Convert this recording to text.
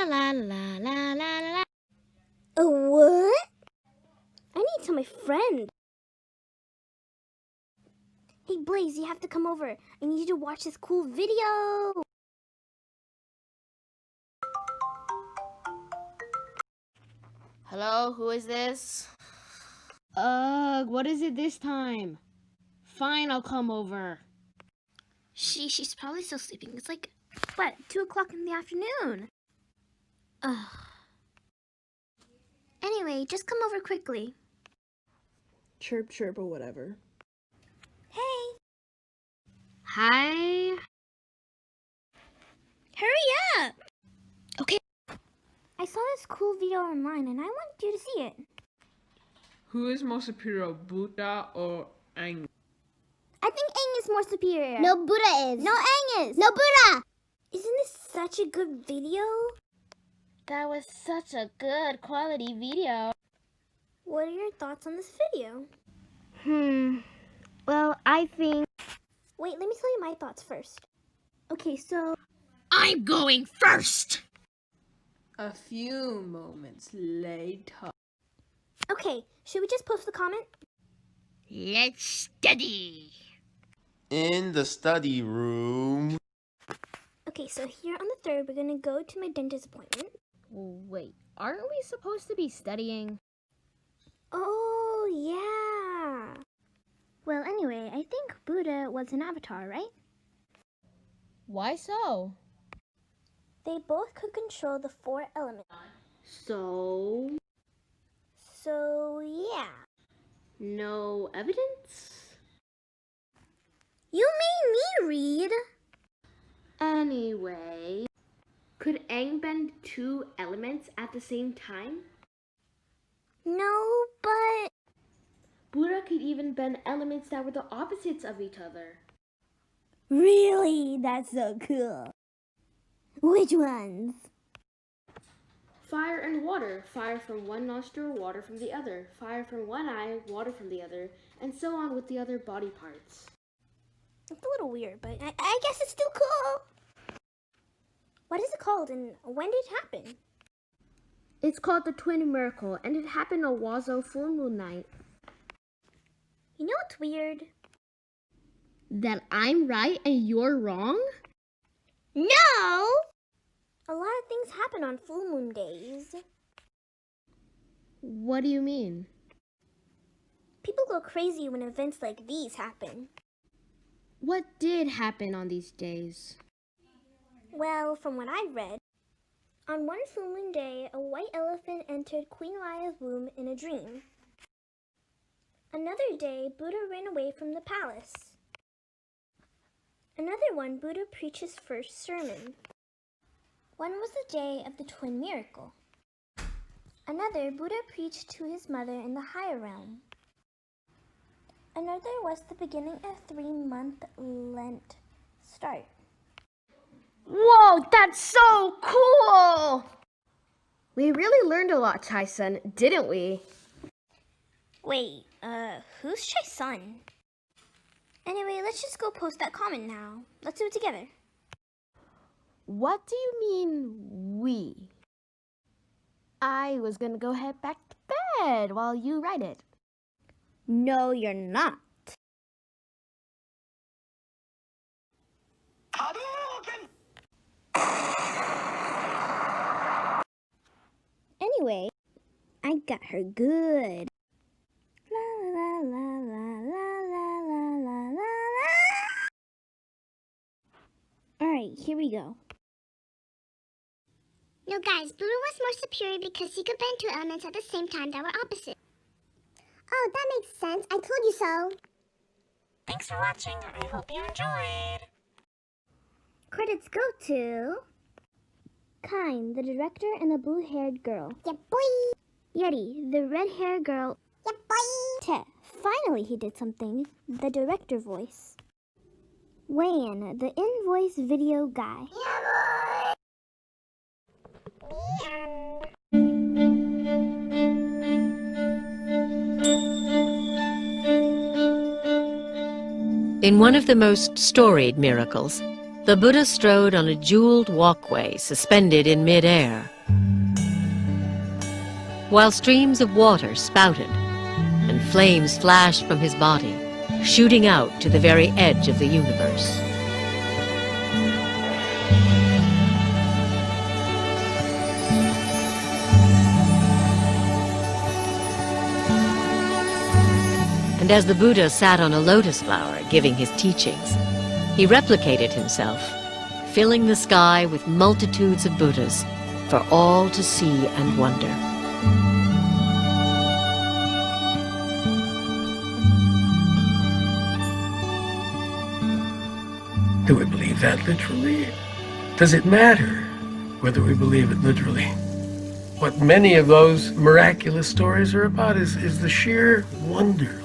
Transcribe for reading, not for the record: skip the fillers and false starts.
la la la la la. What? I need to tell my friend. Hey Blaze, you have to come over. I need you to watch this cool video. Hello, who is this? What is it this time? Fine, I'll come over. She's probably still sleeping. It's like, what, 2 o'clock in the afternoon? Ugh. Anyway, just come over quickly. Chirp, chirp, or whatever. Hey, Hi. hurry up. Okay. I saw this cool video online and I wanted you to see it. Who is more superior, Buddha or Aang? I think Aang is more superior. No, Buddha is. No, Aang is. No, Buddha! Isn't this such a good video? That was such a good quality video. What are your thoughts on this video? Well, I think... Wait, let me tell you my thoughts first. Okay, so... I'm going first! A few moments later. Okay, should we just post the comment? Let's study. In the study room. Okay, so here on the 3rd, we're gonna go to my dentist appointment. Wait, aren't we supposed to be studying? Oh, yeah. Well, anyway, I think Buddha was an avatar, right? Why so? They both could control the 4 elements. So... So, yeah. no evidence? You made me read. Anyway... Could Aang bend 2 elements at the same time? No, but... Buddha could even bend elements that were the opposites of each other. Really? That's so cool. Which ones? Fire and water. Fire from one nostril, water from the other. Fire from one eye, water from the other. And so on with the other body parts. It's a little weird, but I guess it's still cool. What is it called and when did it happen? It's called the Twin Miracle, and it happened on Waso Fullmoon night. You know what's weird? That I'm right and you're wrong? No! A lot of things happen on full moon days. What do you mean? People go crazy when events like these happen. What did happen on these days? Well, from what I've read, on one full moon day, a white elephant entered Queen Raya's womb in a dream. Another day, Buddha ran away from the palace. Another one, Buddha preached his first sermon. One was the day of the Twin Miracle. Another, Buddha preached to his mother in the higher realm. Another was the beginning of 3-month Lent start. Whoa, that's so cool! We really learned a lot, Chai-sun, didn't we? Wait, who's Chai-sun? Anyway, let's just go post that comment now. Let's do it together. What do you mean, we? I was gonna go head back to bed while you write it. No, you're not. Anyway, I got her good. La la la la la la la la la. Alright, here we go. No, guys, Buddha was more superior because he could bend 2 elements at the same time that were opposite. Oh, that makes sense. I told you so. Thanks for watching. I hope you enjoyed. Credits go to Kind, the director, and the blue-haired girl. Yeah, boy. Yeti, the red-haired girl. Yeah, boy. Te, finally he did something, the director voice. Wan, the in-voice video guy. In one of the most storied miracles, the Buddha strode on a jeweled walkway suspended in mid-air. while streams of water spouted and flames flashed from his body, shooting out to the very edge of the universe. And as the Buddha sat on a lotus flower giving his teachings, he replicated himself, filling the sky with multitudes of Buddhas for all to see and wonder. Do we believe that literally? Does it matter whether we believe it literally? What many of those miraculous stories are about is the sheer wonder